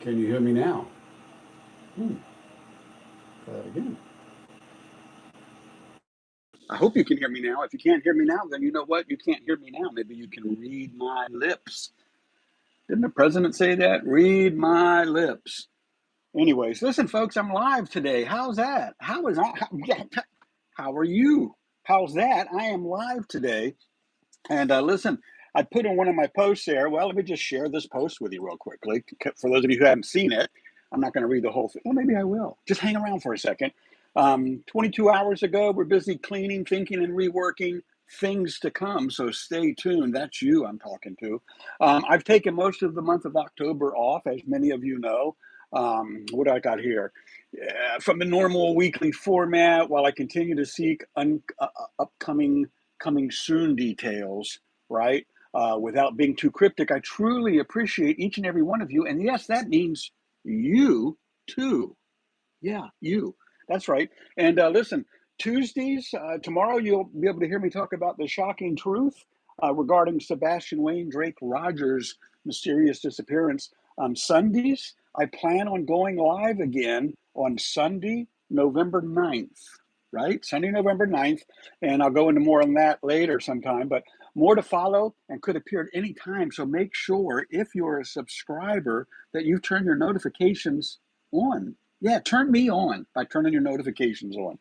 Can you hear me now? Hmm. Try that again. I hope you can hear me now. If you can't hear me now, then you know what? You can't hear me now. Maybe you can read my lips. Didn't the president say that? Read my lips. Anyways, listen, folks, I'm live today. How's that? How are you? How's that? I am live today. And listen, I put in one of my posts there. Well, let me just share this post with you real quickly. For those of you who haven't seen it, I'm not going to read the whole thing. Well, maybe I will. Just hang around for a second. 22 hours ago, we're busy cleaning, thinking, and reworking things to come. So stay tuned. That's you I'm talking to. I've taken most of the month of October off, as many of you know. What do I got here? From the normal weekly format, while I continue to seek upcoming coming soon details, right? Without being too cryptic, I truly appreciate each and every one of you. And yes, that means you too. Yeah, you. That's right. And listen, Tuesdays, tomorrow, you'll be able to hear me talk about the shocking truth regarding Sebastian Wayne Drake Rogers' mysterious disappearance. Sundays, I plan on going live again on Sunday, November 9th, right? Sunday, November 9th. And I'll go into more on that later sometime, but more to follow and could appear at any time. So make sure, if you're a subscriber, that you turn your notifications on. Yeah, turn me on by turning your notifications on.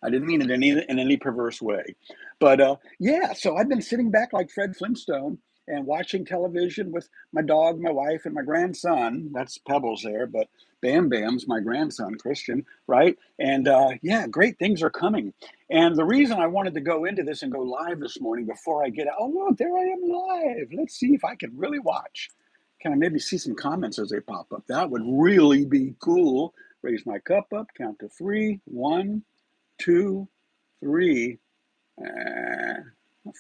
I didn't mean it in any perverse way. But yeah, so I've been sitting back like Fred Flintstone and watching television with my dog, my wife, and my grandson. That's Pebbles there, but Bam Bam's my grandson, Christian, right? And yeah, great things are coming. And the reason I wanted to go into this and go live this morning before I get out, oh, look, there I am live. Let's see if I can really watch. Can I maybe see some comments as they pop up? That would really be cool. Raise my cup up, count to three. 1, 2, 3,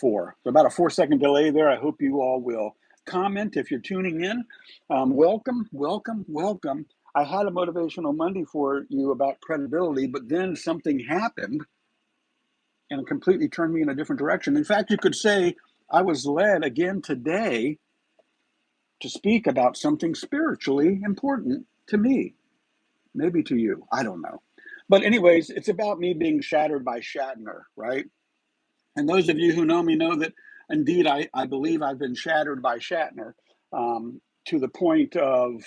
4. So about a 4-second delay there. I hope you all will comment if you're tuning in. Welcome, welcome, welcome. I had a motivational Monday for you about credibility, but then something happened and it completely turned me in a different direction. In fact, you could say I was led again today to speak about something spiritually important to me, maybe to you. I don't know. But anyways, it's about me being shattered by Shatner, right? And those of you who know me know that indeed I believe I've been shattered by Shatner to the point of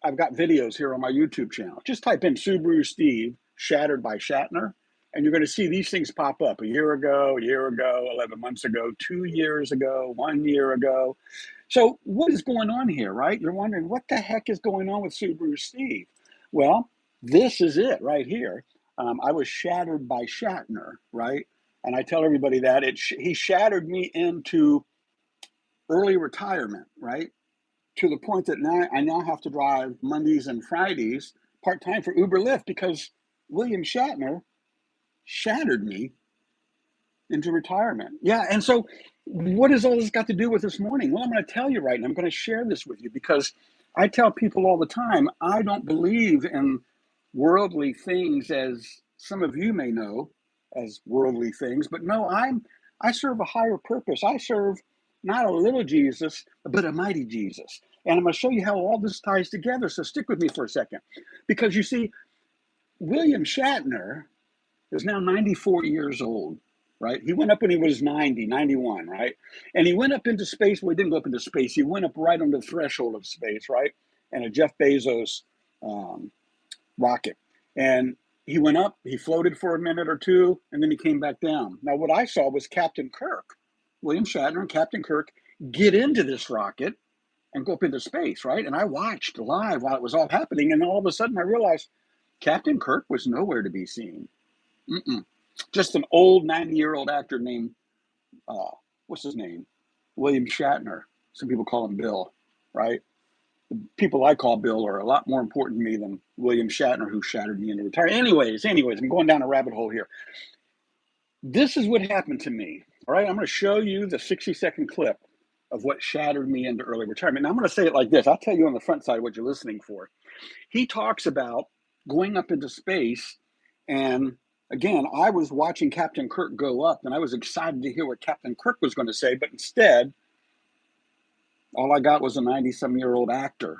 I've got videos here on my YouTube channel. Just type in SubaruSteve shattered by Shatner, and you're going to see these things pop up a year ago, 11 months ago, 2 years ago, 1 year ago. So what is going on here, right? You're wondering, what the heck is going on with SubaruSteve? Well, this is it right here. I was shattered by Shatner, right? And I tell everybody that he shattered me into early retirement, right? To the point that now I have to drive Mondays and Fridays part-time for Uber Lyft because William Shatner shattered me into retirement. Yeah, and so what has all this got to do with this morning? Well, I'm going to tell you right now. I'm going to share this with you because I tell people all the time, I don't believe in worldly things as some of you may know as worldly things, but no, I serve a higher purpose. I serve not a little Jesus, but a mighty Jesus. And I'm going to show you how all this ties together. So stick with me for a second. Because you see, William Shatner is now 94 years old, right? He went up when he was 90, 91, right? And he went up into space. Well, he didn't go up into space. He went up right on the threshold of space, right? And a Jeff Bezos rocket. And he went up, he floated for a minute or two, and then he came back down. Now, what I saw was Captain Kirk, William Shatner and Captain Kirk, get into this rocket and go up into space, right? And I watched live while it was all happening. And all of a sudden I realized Captain Kirk was nowhere to be seen. Just an old 90-year-old actor named, what's his name? William Shatner. Some people call him Bill, right? The people I call Bill are a lot more important to me than William Shatner, who shattered me into retirement. Anyways, I'm going down a rabbit hole here. This is what happened to me, all right? I'm going to show you the 60-second clip of what shattered me into early retirement. Now, I'm going to say it like this. I'll tell you on the front side what you're listening for. He talks about going up into space, and again, I was watching Captain Kirk go up, and I was excited to hear what Captain Kirk was going to say, but instead, All I got was a 90-some-year-old actor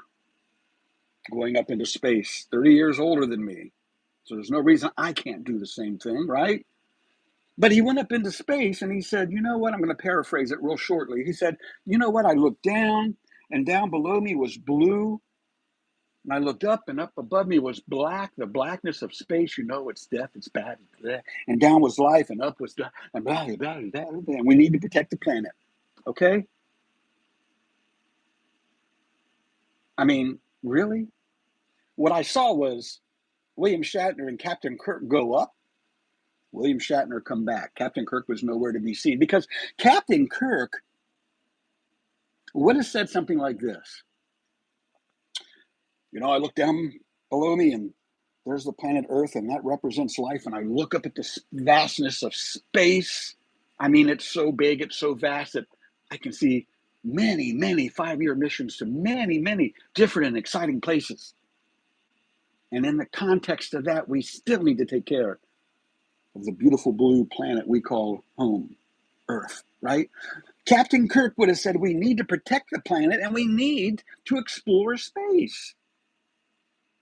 going up into space, 30 years older than me. So there's no reason I can't do the same thing, right? But he went up into space and he said, you know what? I'm going to paraphrase it real shortly. He said, you know what? I looked down and down below me was blue. And I looked up and up above me was black, the blackness of space. You know, it's death, it's bad. It's blah. And down was life and up was blah, and blah, blah, blah, blah. And we need to protect the planet. Okay? I mean, really? What I saw was William Shatner and Captain Kirk go up. William Shatner come back. Captain Kirk was nowhere to be seen because Captain Kirk would have said something like this. You know, I look down below me and there's the planet Earth and that represents life. And I look up at the vastness of space. I mean, it's so big, it's so vast that I can see many, many 5-year missions to many, many different and exciting places. And in the context of that, we still need to take care of the beautiful blue planet we call home, Earth, right? Captain Kirk would have said we need to protect the planet and we need to explore space.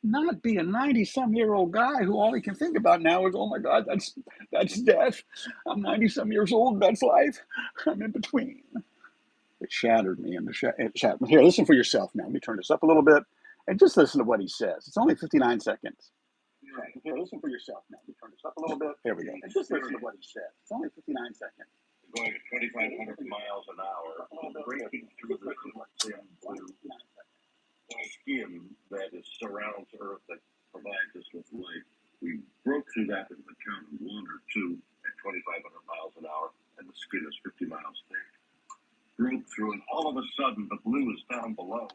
Not be a 90-some-year-old guy who all he can think about now is, oh my God, that's death. I'm 90-some years old, that's life. I'm in between. It shattered me. Here, listen for yourself now. Let me turn this up a little bit and just listen to what he says. It's only 59 seconds. Right. Here, listen for yourself now. Let me turn this up a little bit. Here we go. And just listen to what he says. It's only 59 seconds. Going at 2,500 miles an hour, breaking through the thin blue skin that surrounds Earth, that provides us with life. We broke through that with a count of 1 or 2 at 2,500 miles an hour, and the skin is 50 miles thick. Broke through, and all of a sudden, the blue is down below,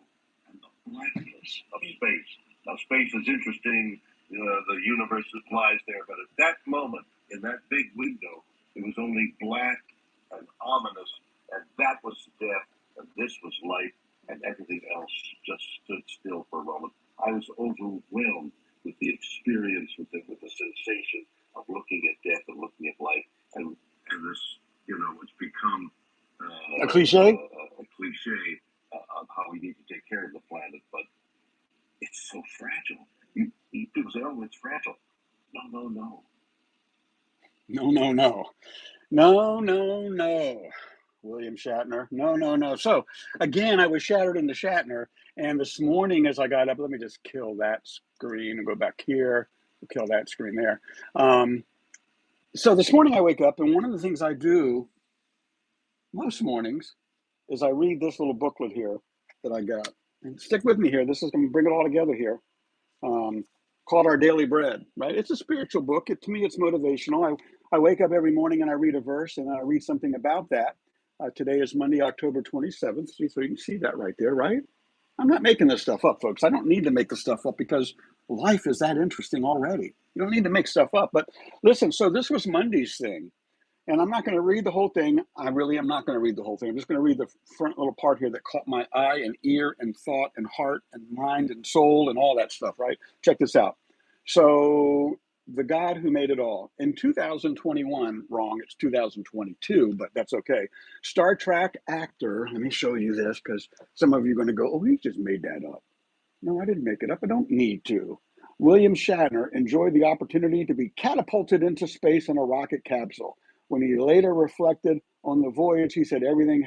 and the blackness of space. Now, space is interesting. The universe lies there, but at that moment, in that big window, it was only black and ominous, and that was death, and this was life, and everything else just stood still for a moment. I was overwhelmed with the experience, with the sensation of looking at death and looking at life, and this, it's become a cliche. A cliche of how we need to take care of the planet, but it's so fragile. People say, "Oh, it's fragile." No, no, no. No, no, no. No, no, no. William Shatner. No, no, no. So again, I was shattered into Shatner. And this morning as I got up, let me just kill that screen and go back here. Kill that screen there. So this morning I wake up and one of the things I do most mornings is I read this little booklet here that I got. And stick with me here. This is going to bring it all together here. Called Our Daily Bread, right? It's a spiritual book. To me, it's motivational. I wake up every morning and I read a verse and I read something about that. Today is Monday, October 27th. So you can see that right there, right? I'm not making this stuff up, folks. I don't need to make this stuff up because life is that interesting already. You don't need to make stuff up. But listen, so this was Monday's thing. And I'm not going to read the whole thing. I really am not going to read the whole thing. I'm just going to read the front little part here that caught my eye and ear and thought and heart and mind and soul and all that stuff, right? Check this out. So the God who made it all. In 2021, wrong, it's 2022, but that's okay. Star Trek actor, let me show you this because some of you are going to go, oh, he just made that up. No, I didn't make it up. I don't need to. William Shatner enjoyed the opportunity to be catapulted into space in a rocket capsule. When he later reflected on the voyage, he said everything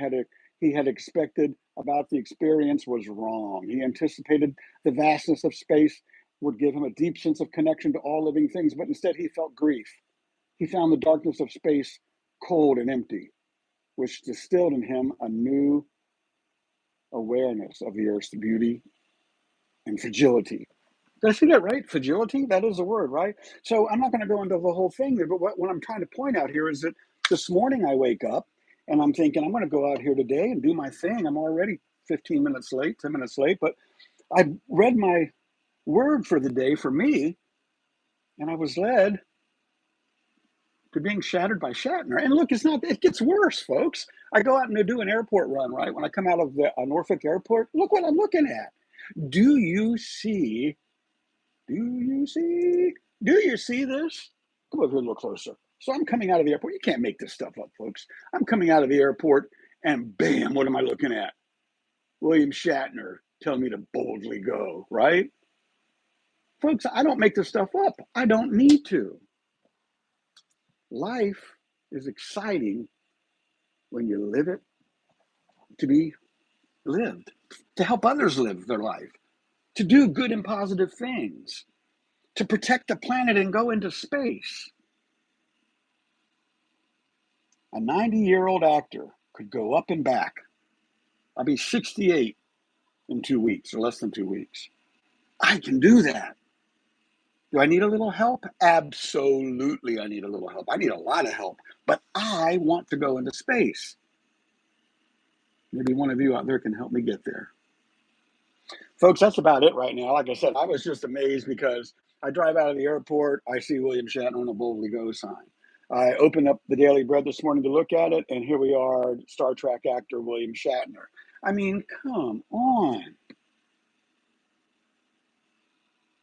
he had expected about the experience was wrong. He anticipated the vastness of space would give him a deep sense of connection to all living things, but instead he felt grief. He found the darkness of space cold and empty, which distilled in him a new awareness of the Earth's beauty and fragility. Did I see that right? Fragility? That is a word, right? So I'm not going to go into the whole thing there, but what I'm trying to point out here is that this morning I wake up and I'm thinking, I'm going to go out here today and do my thing. I'm already 15 minutes late, 10 minutes late, but I read my word for the day for me, and I was led to being shattered by Shatner. And look, it gets worse, folks. I go out and do an airport run, right? When I come out of the Norfolk airport, look what I'm looking at. Do you see this? Come over here a little closer. So I'm coming out of the airport. You can't make this stuff up, folks. I'm coming out of the airport and bam, what am I looking at? William Shatner tell me to boldly go, right? Folks, I don't make this stuff up. I don't need to. Life is exciting when you live it to be lived, to help others live their life, to do good and positive things, to protect the planet and go into space. A 90-year-old actor could go up and back. I'll be 68 in 2 weeks or less than 2 weeks. I can do that. Do I need a little help? Absolutely, I need a little help. I need a lot of help, but I want to go into space. Maybe one of you out there can help me get there. Folks, that's about it right now. Like I said, I was just amazed because I drive out of the airport, I see William Shatner on a Boldly Go sign. I opened up the Daily Bread this morning to look at it, and here we are, Star Trek actor William Shatner. I mean, come on.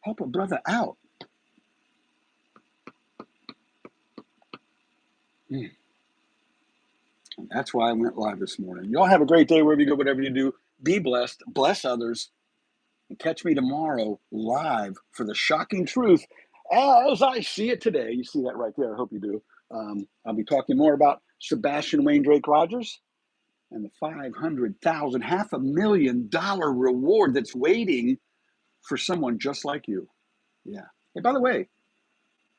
Help a brother out. And that's why I went live this morning. Y'all have a great day wherever you go, whatever you do. Be blessed, bless others, and catch me tomorrow live for the shocking truth as I see it today. You see that right there. I hope you do. I'll be talking more about Sebastian Wayne Drake Rogers and the $500,000, $500,000 reward that's waiting for someone just like you. Yeah. Hey, by the way,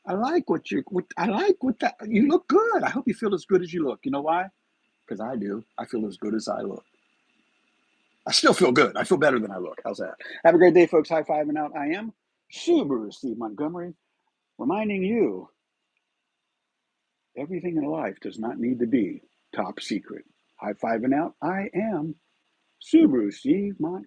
I like what you look good. I hope you feel as good as you look. You know why? Because I do. I feel as good as I look. I still feel good. I feel better than I look. How's that? Have a great day, folks. High five and out. I am SubaruSteve Montgomery, reminding you everything in life does not need to be top secret. High five and out. I am SubaruSteve Montgomery.